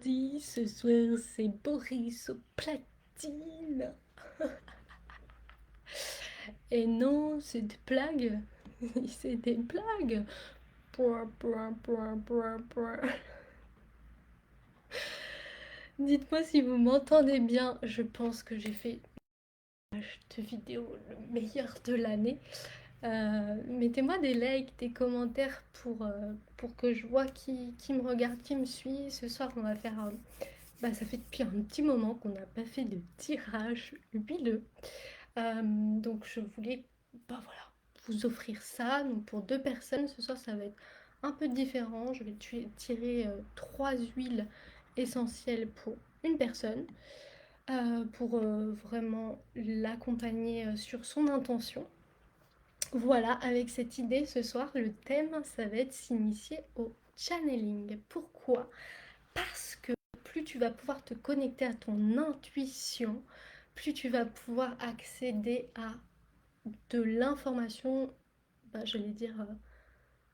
dit, ce soir c'est Boris au platine. Et non, c'est des blagues. C'est des blagues. Pouah, pouah, pouah, pouah, pouah. Dites-moi si vous m'entendez bien. Je pense que j'ai fait de vidéo le meilleur de l'année. Mettez-moi des likes, des commentaires pour que je vois qui me regarde, qui me suit. Ce soir, on va faire bah, ça fait depuis un petit moment qu'on n'a pas fait de tirage huileux. Donc je voulais bah, voilà, vous offrir ça. Donc pour deux personnes, ce soir ça va être un peu différent. Je vais tirer trois huiles essentielles pour une personne pour vraiment l'accompagner sur son intention. Voilà, avec cette idée ce soir, le thème ça va être s'initier au channeling. Pourquoi? Parce que plus tu vas pouvoir te connecter à ton intuition, plus tu vas pouvoir accéder à de l'information, bah, je vais dire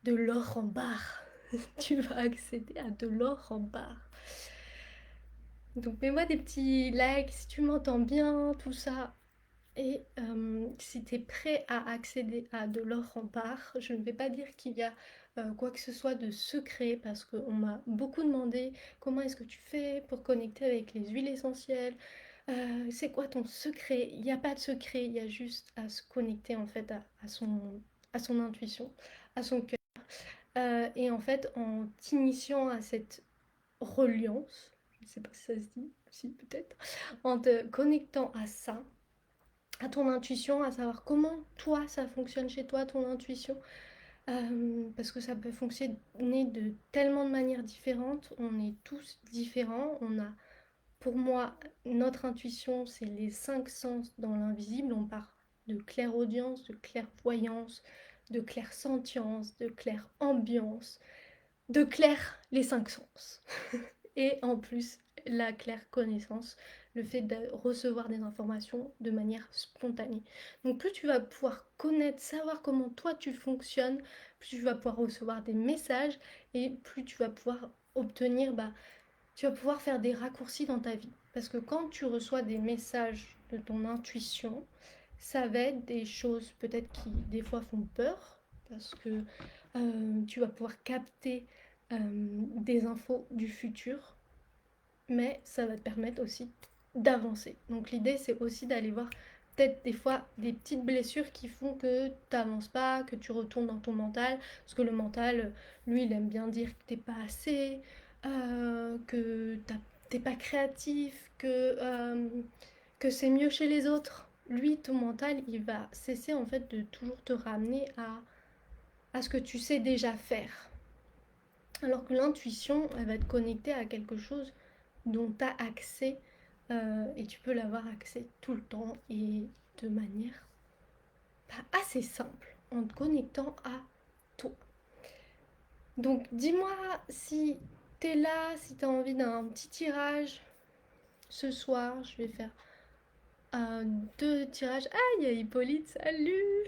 de l'or en barre. Tu vas accéder à de l'or en barre. Donc mets-moi des petits likes si tu m'entends bien, tout ça. Et si tu es prêt à accéder à de l'or en barre, je ne vais pas dire qu'il y a quoi que ce soit de secret parce qu'on m'a beaucoup demandé comment est-ce que tu fais pour connecter avec les huiles essentielles. C'est quoi ton secret? Il n'y a pas de secret, il y a juste à se connecter en fait à son intuition, à son cœur. Et en fait, en t'initiant à cette reliance, je ne sais pas si ça se dit, si peut-être, en te connectant à ton intuition, à savoir comment toi ça fonctionne chez toi, ton intuition, parce que ça peut fonctionner de tellement de manières différentes, on est tous différents, on a, pour moi, notre intuition, c'est les cinq sens dans l'invisible, on part de clairaudience, de clairvoyance, de clairsentience, de clairambiance, de clair les cinq sens. Et en plus, la claire connaissance, le fait de recevoir des informations de manière spontanée. Donc plus tu vas pouvoir connaître, savoir comment toi tu fonctionnes, plus tu vas pouvoir recevoir des messages et plus tu vas pouvoir obtenir, bah, tu vas pouvoir faire des raccourcis dans ta vie. Parce que quand tu reçois des messages de ton intuition, ça va être des choses peut-être qui des fois font peur, parce que tu vas pouvoir capter des infos du futur, mais ça va te permettre aussi d'avancer. Donc l'idée c'est aussi d'aller voir peut-être des fois des petites blessures qui font que tu n'avances pas, que tu retournes dans ton mental, parce que le mental, lui, il aime bien dire que t'es pas assez, que t'es pas créatif, que c'est mieux chez les autres. Lui, ton mental, il va cesser en fait de toujours te ramener à ce que tu sais déjà faire. Alors que l'intuition, elle va te connecter à quelque chose dont tu as accès et tu peux l'avoir accès tout le temps et de manière assez simple en te connectant à toi. Donc dis-moi si tu es là, si tu as envie d'un petit tirage. Ce soir, je vais faire deux tirages. Ah, il y a Hippolyte, salut.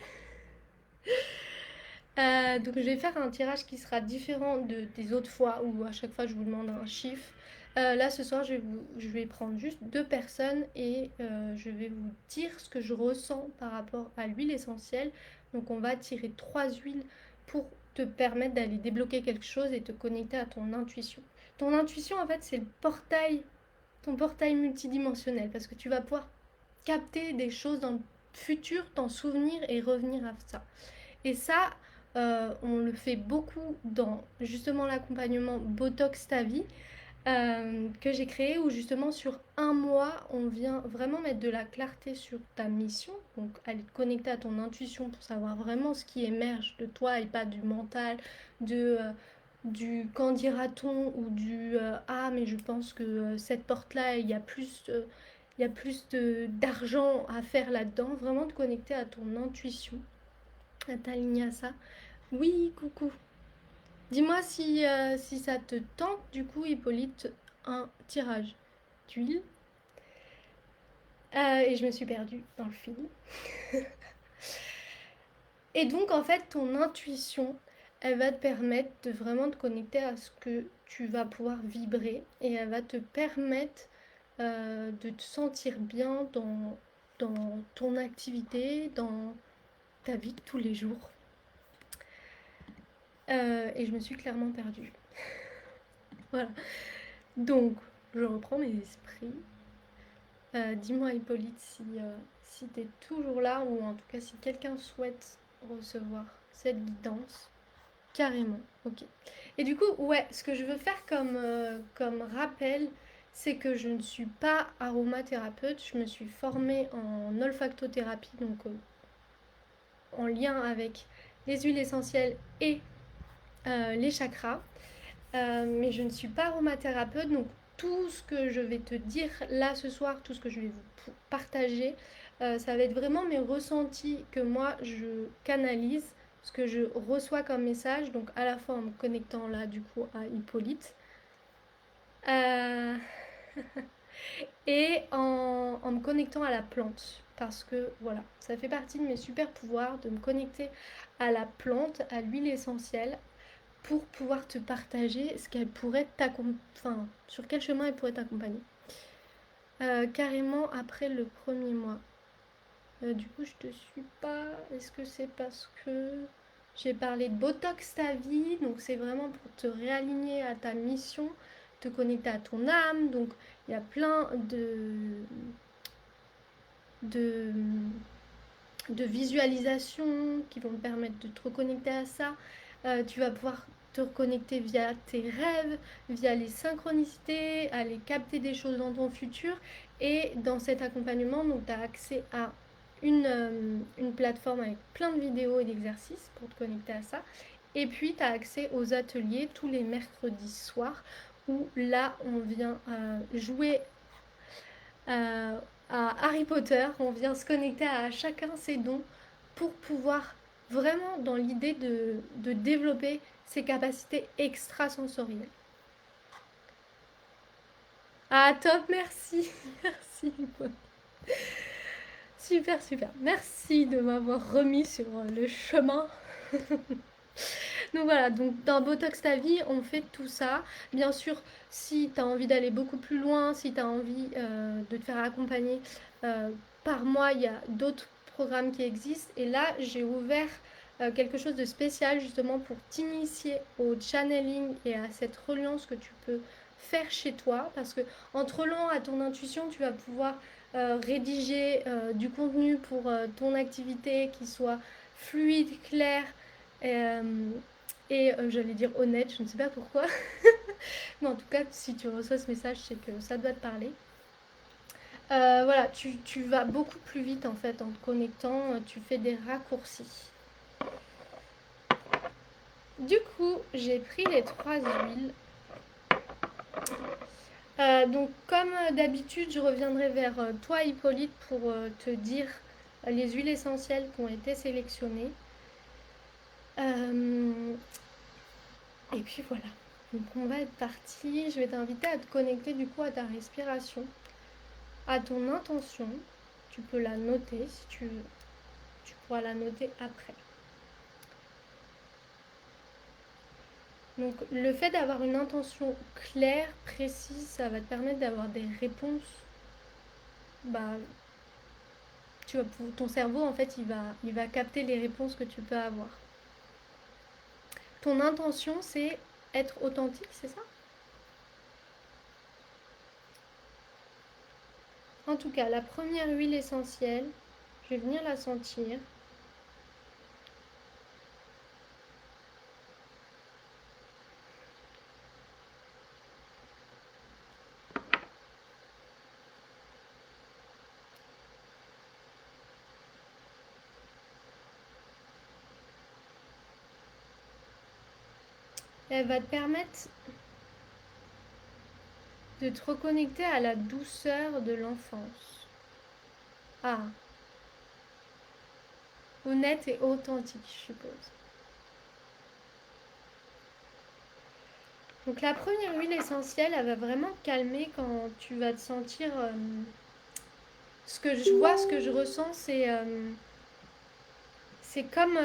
Donc je vais faire un tirage qui sera différent des autres fois où à chaque fois je vous demande un chiffre. Là ce soir je vais prendre juste deux personnes et je vais vous dire ce que je ressens par rapport à l'huile essentielle. Donc on va tirer trois huiles pour te permettre d'aller débloquer quelque chose et te connecter à ton intuition. Ton intuition en fait c'est le portail, ton portail multidimensionnel parce que tu vas pouvoir capter des choses dans le futur, t'en souvenir et revenir à ça. Et ça, on le fait beaucoup dans justement l'accompagnement Botox Ta Vie que j'ai créé où justement sur un mois, on vient vraiment mettre de la clarté sur ta mission, donc aller te connecter à ton intuition pour savoir vraiment ce qui émerge de toi et pas du mental, du qu'en dira-t-on ou du ah mais je pense que cette porte-là, il y a plus d'argent à faire là-dedans, vraiment te connecter à ton intuition, à t'aligner à ça. Oui, coucou. Dis-moi si ça te tente, du coup, Hippolyte, un tirage d'huile. Et je me suis perdue dans le fil. Et donc, en fait, ton intuition, elle va te permettre de vraiment te connecter à ce que tu vas pouvoir vibrer et elle va te permettre de te sentir bien dans ton activité, dans ta vie de tous les jours. Et je me suis clairement perdue. Voilà. Donc, je reprends mes esprits. Dis-moi Hippolyte si tu es toujours là ou en tout cas si quelqu'un souhaite recevoir cette guidance. Carrément, ok. Et du coup, ouais, ce que je veux faire comme rappel, c'est que je ne suis pas aromathérapeute, je me suis formée en olfactothérapie, donc en lien avec les huiles essentielles et les chakras. Mais je ne suis pas aromathérapeute, donc tout ce que je vais te dire là ce soir, tout ce que je vais vous partager, ça va être vraiment mes ressentis que moi je canalise, ce que je reçois comme message, donc à la fois en me connectant là du coup à Hippolyte euh, et en me connectant à la plante. Parce que voilà, ça fait partie de mes super pouvoirs de me connecter à la plante, à l'huile essentielle, pour pouvoir te partager ce qu'elle pourrait t'accompagner, enfin, sur quel chemin elle pourrait t'accompagner. Carrément après le premier mois. Du coup, je te suis pas. Est-ce que c'est parce que j'ai parlé de Botox ta vie, donc c'est vraiment pour te réaligner à ta mission, te connecter à ton âme. Donc il y a plein de, de visualisations qui vont te permettre de te reconnecter à ça. Tu vas pouvoir te reconnecter via tes rêves, via les synchronicités, aller capter des choses dans ton futur. Et dans cet accompagnement, tu as accès à une plateforme avec plein de vidéos et d'exercices pour te connecter à ça. Et puis, tu as accès aux ateliers tous les mercredis soirs où là, on vient jouer à Harry Potter, on vient se connecter à chacun ses dons pour pouvoir vraiment dans l'idée de développer ses capacités extrasensorielles. Ah top, merci, merci. Super, super. Merci de m'avoir remis sur le chemin. Donc voilà, donc dans Botox ta vie, on fait tout ça. Bien sûr, si tu as envie d'aller beaucoup plus loin, si tu as envie de te faire accompagner euh, par moi, il y a d'autres programmes qui existent. Et là, j'ai ouvert quelque chose de spécial justement pour t'initier au channeling et à cette reliance que tu peux faire chez toi. Parce que en te reliant à ton intuition, tu vas pouvoir rédiger du contenu pour ton activité qui soit fluide, clair. Euh, j'allais dire honnête, je ne sais pas pourquoi. Mais en tout cas, si tu reçois ce message, c'est que ça doit te parler. Voilà, tu vas beaucoup plus vite en fait en te connectant, tu fais des raccourcis. Du coup, j'ai pris les 3 huiles. Donc, comme d'habitude, je reviendrai vers toi, Hippolyte, pour te dire les huiles essentielles qui ont été sélectionnées. Et puis voilà. Donc, on va être parti. Je vais t'inviter à te connecter du coup à ta respiration, à ton intention. Tu peux la noter si tu veux. Tu pourras la noter après. Donc le fait d'avoir une intention claire, précise, ça va te permettre d'avoir des réponses. Bah, ton cerveau en fait il va capter les réponses que tu peux avoir. Ton intention c'est être authentique, c'est ça? En tout cas, la première huile essentielle, je vais venir la sentir. Elle va te permettre de te reconnecter à la douceur de l'enfance. Ah, honnête et authentique, je suppose. Donc la première huile essentielle, elle va vraiment te calmer quand tu vas te sentir... ce que je vois, ce que je ressens, c'est comme...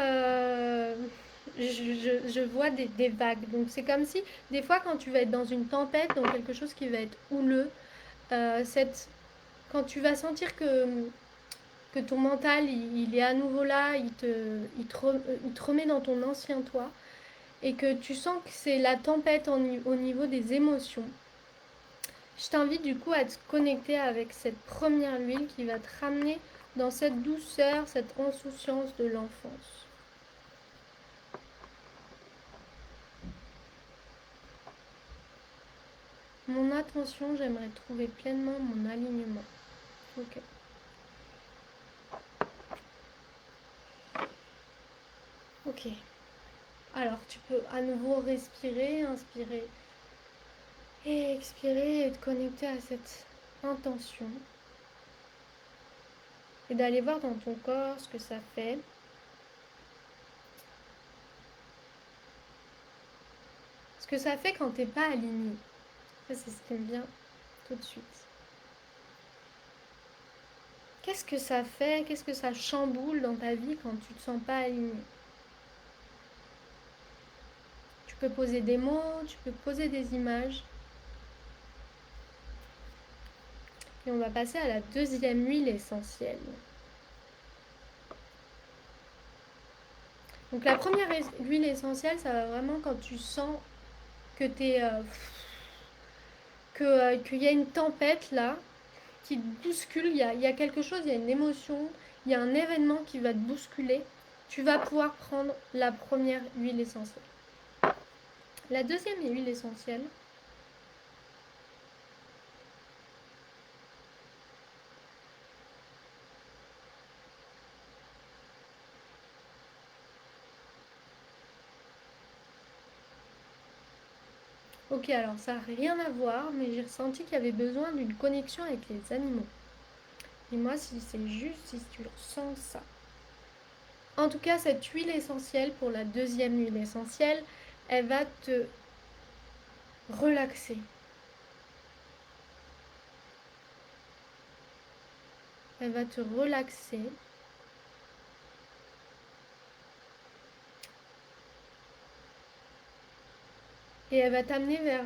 je vois des vagues. Donc c'est comme si, des fois, quand tu vas être dans une tempête, dans quelque chose qui va être houleux, cette, quand tu vas sentir que ton mental, il est à nouveau là, il te remet dans ton ancien toi, et que tu sens que c'est la tempête au niveau des émotions, je t'invite du coup à te connecter avec cette première huile qui va te ramener dans cette douceur, cette insouciance de l'enfance. Mon attention, j'aimerais trouver pleinement mon alignement. Ok. Ok. Alors tu peux à nouveau respirer, inspirer et expirer et te connecter à cette intention. Et d'aller voir dans ton corps ce que ça fait. Ce que ça fait quand t'es pas aligné. Ça, c'est ce qui me vient tout de suite. Qu'est-ce que ça fait? Qu'est-ce que ça chamboule dans ta vie quand tu te sens pas aligné? Tu peux poser des mots, tu peux poser des images. Et on va passer à la deuxième huile essentielle. Donc la première huile essentielle, ça va vraiment quand tu sens que t'es... qu'il y a une tempête là, qui te bouscule, il y a quelque chose, il y a une émotion, il y a un événement qui va te bousculer. Tu vas pouvoir prendre la première huile essentielle. La deuxième huile essentielle, ok, alors ça n'a rien à voir, mais j'ai ressenti qu'il y avait besoin d'une connexion avec les animaux. Dis-moi si c'est juste, si tu ressens ça. En tout cas, cette huile essentielle, pour la deuxième huile essentielle, elle va te relaxer. Elle va te relaxer. Et elle va t'amener vers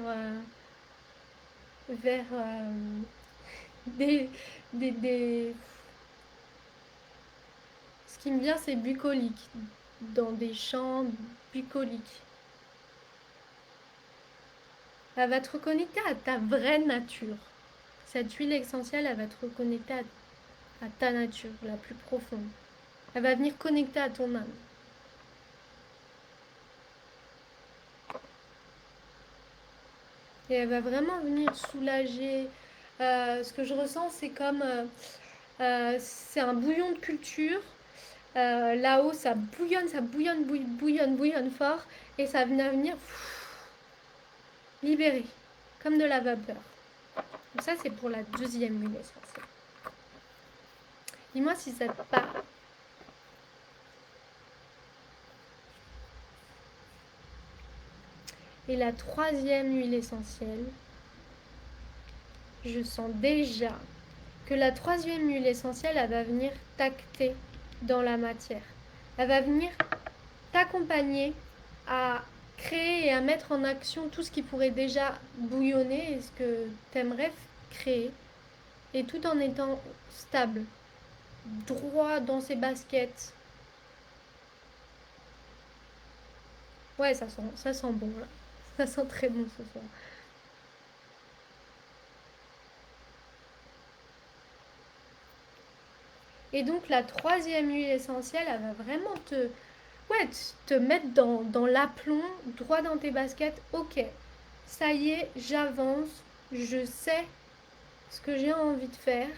des, des... Ce qui me vient, c'est bucolique. Dans des champs bucoliques. Elle va te reconnecter à ta vraie nature. Cette huile essentielle, elle va te reconnecter à ta nature, la plus profonde. Elle va venir connecter à ton âme. Et elle va vraiment venir soulager. Ce que je ressens, c'est comme... c'est un bouillon de culture. Là-haut, ça bouillonne, bouillonne fort. Et ça va venir libérer, comme de la vapeur. Donc ça, c'est pour la deuxième huile essentielle. Dis-moi si ça te parle. Et la troisième huile essentielle, je sens déjà que la troisième huile essentielle, elle va venir t'acter dans la matière. Elle va venir t'accompagner à créer et à mettre en action tout ce qui pourrait déjà bouillonner et ce que tu aimerais créer, et tout en étant stable, droit dans ses baskets. Ouais, ça sent bon là. Ça sent très bon ce soir. Et donc la troisième huile essentielle, elle va vraiment te mettre dans l'aplomb, droit dans tes baskets. Ok, ça y est, j'avance, je sais ce que j'ai envie de faire.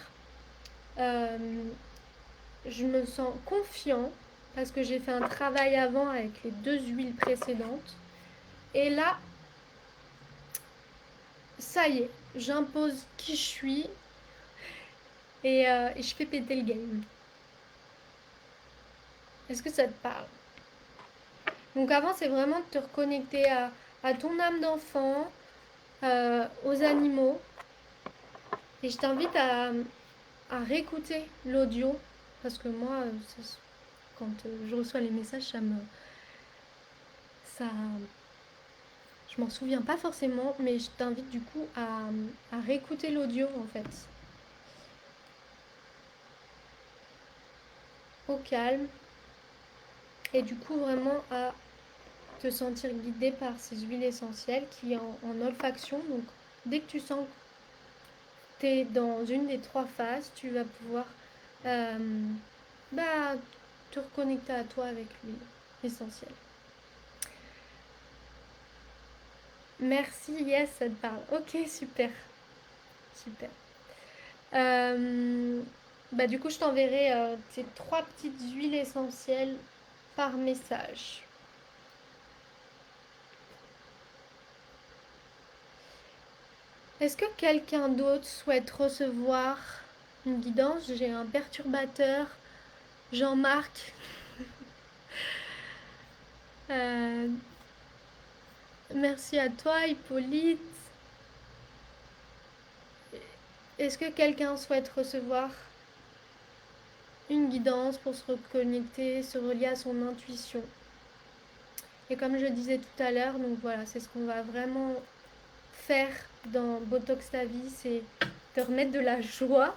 Euh, je me sens confiant parce que j'ai fait un travail avant avec les deux huiles précédentes. Et là, ça y est, j'impose qui je suis et je fais péter le game. Est-ce que ça te parle? Donc avant, c'est vraiment de te reconnecter à ton âme d'enfant, aux animaux. Et je t'invite à réécouter l'audio. Parce que moi, quand je reçois les messages, ça, je m'en souviens pas forcément, mais je t'invite du coup à réécouter l'audio en fait, au calme, et du coup vraiment à te sentir guidé par ces huiles essentielles qui en olfaction. Donc dès que tu sens que tu es dans une des trois phases, tu vas pouvoir euh, bah, te reconnecter à toi avec l'huile essentielle. Merci, yes, ça te parle. Ok, super, super. Euh, Bah, du coup, je t'enverrai ces trois petites huiles essentielles par message. Est-ce que quelqu'un d'autre souhaite recevoir une guidance? J'ai un perturbateur, Jean-Marc. Euh, Merci à toi, Hippolyte. Est-ce que quelqu'un souhaite recevoir une guidance pour se reconnecter, se relier à son intuition? Et comme je disais tout à l'heure, donc voilà, c'est ce qu'on va vraiment faire dans Botox ta vie, c'est te remettre de la joie.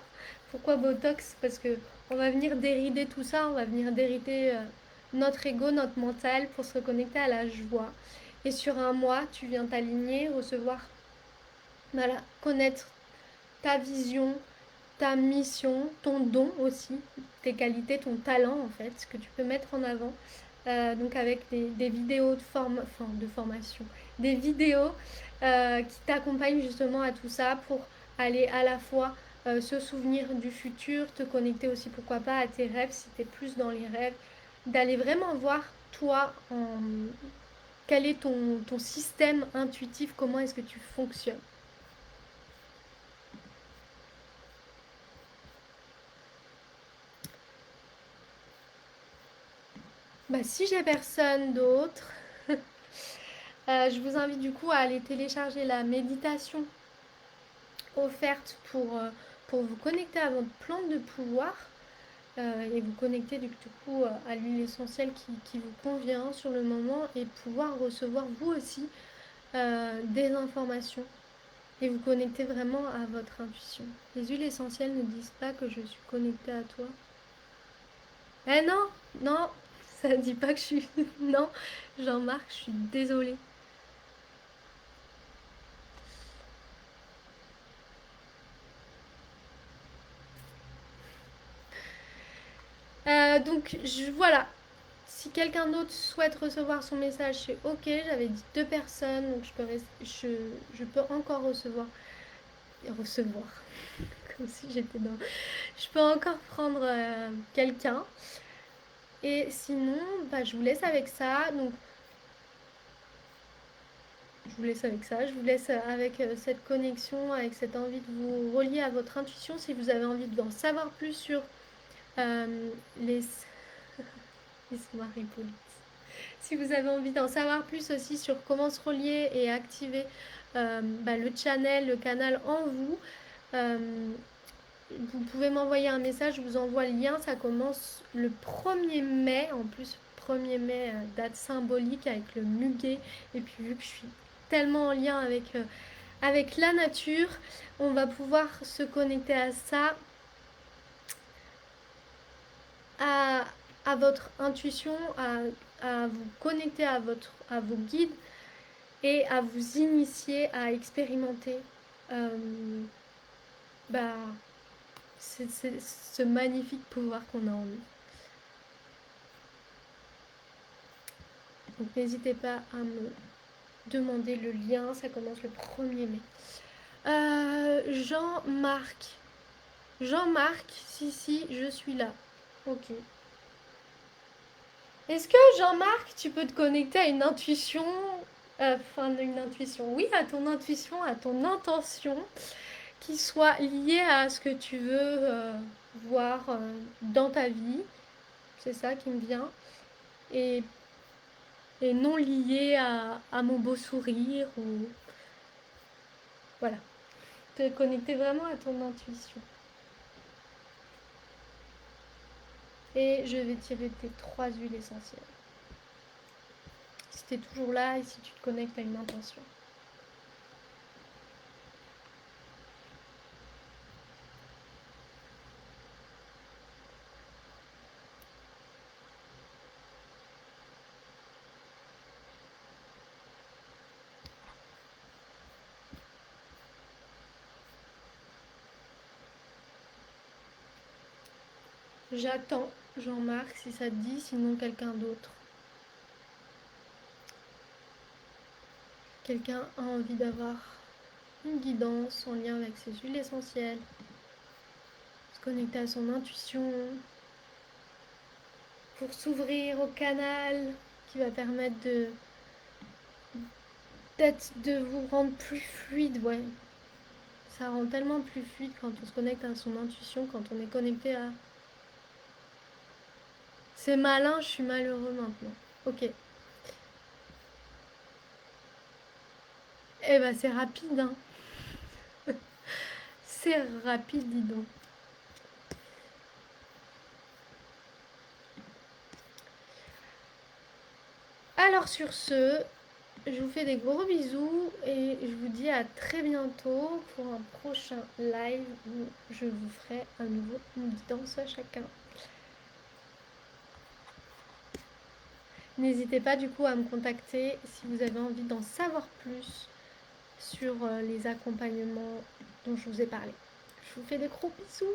Pourquoi Botox? Parce que on va venir dérider tout ça, on va venir dérider notre ego, notre mental pour se reconnecter à la joie. Et sur un mois, tu viens t'aligner, recevoir, voilà, connaître ta vision, ta mission, ton don aussi, tes qualités, ton talent en fait, ce que tu peux mettre en avant. Donc avec des vidéos de formation, des vidéos qui t'accompagnent justement à tout ça pour aller à la fois se souvenir du futur, te connecter aussi pourquoi pas à tes rêves si tu es plus dans les rêves, d'aller vraiment voir toi quel est ton système intuitif, comment est-ce que tu fonctionnes. Bah, si j'ai personne d'autre, je vous invite du coup à aller télécharger la méditation offerte pour vous connecter à votre plan de pouvoir et vous connecter du coup à l'huile essentielle qui vous convient sur le moment et pouvoir recevoir vous aussi des informations et vous connecter vraiment à votre intuition. Les huiles essentielles ne disent pas que je suis connectée à toi. Eh non, non, ça ne dit pas que je suis... Non, Jean-Marc, je suis désolée. Voilà, si quelqu'un d'autre souhaite recevoir son message, c'est ok. J'avais dit deux personnes, donc je peux encore recevoir, comme si j'étais dans. Je peux encore prendre quelqu'un. Et sinon, bah, je vous laisse avec ça. Donc, je vous laisse avec ça. Je vous laisse avec cette connexion, avec cette envie de vous relier à votre intuition. Si vous avez envie d'en savoir plus sur les. Laisse-moi répondre. Si vous avez envie d'en savoir plus aussi sur comment se relier et activer le channel, le canal en vous, euh, vous pouvez m'envoyer un message, je vous envoie le lien. Ça commence le 1er mai. En plus, 1er mai, date symbolique avec le muguet. Et puis vu que je suis tellement en lien avec la nature, on va pouvoir se connecter à ça, à, à votre intuition, à vous connecter à vos guides et à vous initier à expérimenter euh, bah, ce magnifique pouvoir qu'on a en nous. Donc n'hésitez pas à me demander le lien, ça commence le 1er mai. Jean-Marc. Jean-Marc, si, je suis là. Ok. Est-ce que Jean-Marc, tu peux te connecter à une intuition, une intuition, oui, à ton intuition, à ton intention, qui soit liée à ce que tu veux voir dans ta vie. C'est ça qui me vient. Et, et non liée à mon beau sourire ou. Voilà. Te connecter vraiment à ton intuition. Et je vais tirer tes trois huiles essentielles. si tu es toujours là et si tu te connectes à une intention. J'attends, Jean-Marc, si ça te dit, sinon quelqu'un d'autre. Quelqu'un a envie d'avoir une guidance en lien avec ses huiles essentielles, se connecter à son intuition, pour s'ouvrir au canal qui va permettre de vous rendre plus fluide, ouais. Ça rend tellement plus fluide quand on se connecte à son intuition, quand on est connecté à... C'est malin, je suis malheureux maintenant. Ok. Eh ben c'est rapide, hein. C'est rapide, dis donc. Alors sur ce, je vous fais des gros bisous et je vous dis à très bientôt pour un prochain live où je vous ferai à nouveau une guidance à chacun. N'hésitez pas du coup à me contacter si vous avez envie d'en savoir plus sur les accompagnements dont je vous ai parlé. Je vous fais des gros bisous.